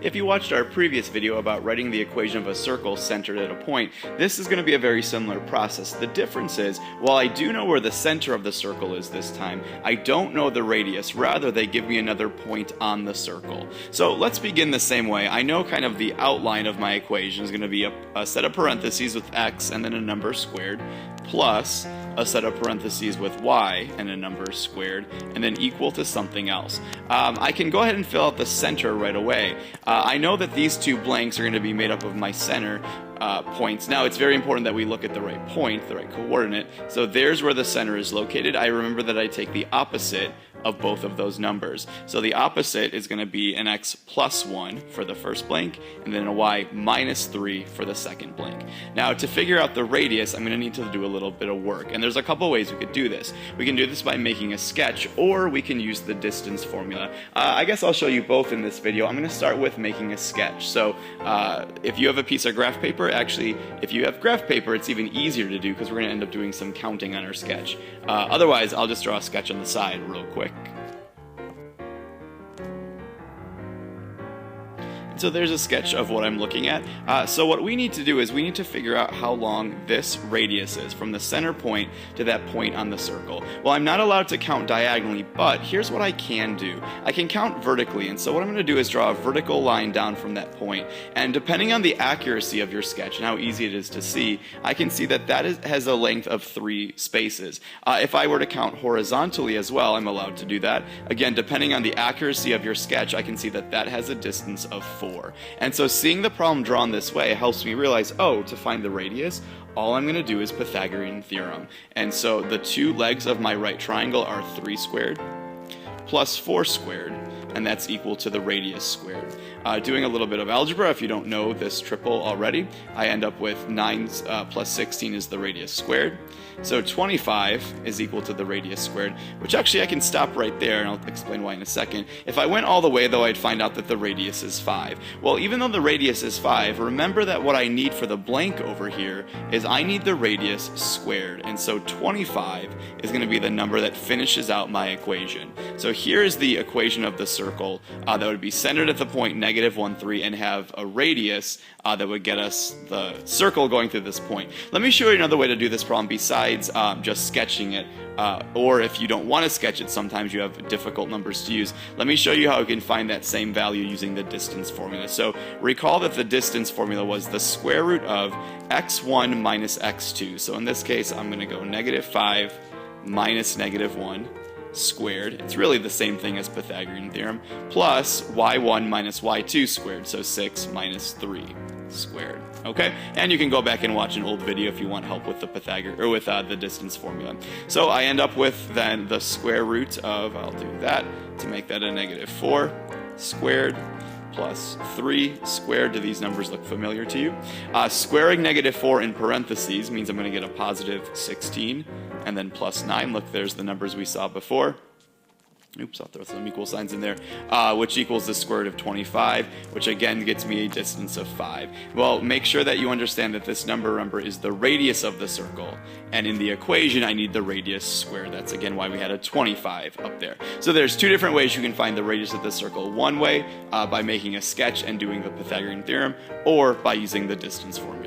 If you watched our previous video about writing the equation of a circle centered at a point, this is going to be a very similar process. The difference is, while I do know where the center of the circle is this time, I don't know the radius. Rather, they give me another point on the circle. So let's begin the same way. I know kind of the outline of my equation is going to be a set of parentheses with x and then a number squared, plus a set of parentheses with y and a number squared, and then equal to something else. I can go ahead and fill out the center right away. I know that these two blanks are going to be made up of my center points. Now, it's very important that we look at the right point, the right coordinate. So there's where the center is located. I remember that I take the opposite of both of those numbers. So the opposite is going to be an x plus 1 for the first blank, and then a y minus 3 for the second blank. Now, to figure out the radius, I'm going to need to do a little bit of work, and there's a couple ways we could do this. We can do this by making a sketch, or we can use the distance formula. I guess I'll show you both in this video. I'm going to start with making a sketch. So if you have a piece of graph paper, actually, if you have graph paper, it's even easier to do because we're going to end up doing some counting on our sketch. Otherwise, I'll just draw a sketch on the side real quick. So there's a sketch of what I'm looking at. So what we need to do is we need to figure out how long this radius is from the center point to that point on the circle. Well, I'm not allowed to count diagonally, but here's what I can do. I can count vertically, and so what I'm going to do is draw a vertical line down from that point. And depending on the accuracy of your sketch and how easy it is to see, I can see that has a length of 3 spaces. If I were to count horizontally as well, I'm allowed to do that. Again, depending on the accuracy of your sketch, I can see that has a distance of 4. And so seeing the problem drawn this way helps me realize, oh, to find the radius, all I'm going to do is Pythagorean theorem. And so the two legs of my right triangle are 3 squared plus 4 squared, and that's equal to the radius squared. Doing a little bit of algebra, if you don't know this triple already, I end up with 9 plus 16 is the radius squared. So 25 is equal to the radius squared, which actually I can stop right there, and I'll explain why in a second. If I went all the way, though, I'd find out that the radius is 5. Well, even though the radius is 5, remember that what I need for the blank over here is I need the radius squared. And so 25 is going to be the number that finishes out my equation. So here is the equation of the circle that would be centered at the point -1, 3, and have a radius that would get us the circle going through this point. Let me show you another way to do this problem besides just sketching it, or if you don't want to sketch it, sometimes you have difficult numbers to use. Let me show you how you can find that same value using the distance formula. So recall that the distance formula was the square root of x1 minus x2. So in this case, I'm going to go -5 minus -1 squared. It's really the same thing as Pythagorean theorem, plus y1 minus y2 squared, so 6 minus 3 squared. Okay, and you can go back and watch an old video if you want help with the Pythagorean or with the distance formula. So I end up with then the square root of, I'll do that to make that a -4 squared plus 3 squared. Do these numbers look familiar to you? Squaring -4 in parentheses means I'm going to get a positive 16, and then plus 9. Look, there's the numbers we saw before. Oops, I'll throw some equal signs in there, which equals the square root of 25, which again gets me a distance of 5. Well, make sure that you understand that this number, remember, is the radius of the circle, and in the equation I need the radius squared. That's again why we had a 25 up there. So there's 2 different ways you can find the radius of the circle. One way by making a sketch and doing the Pythagorean theorem, or by using the distance formula.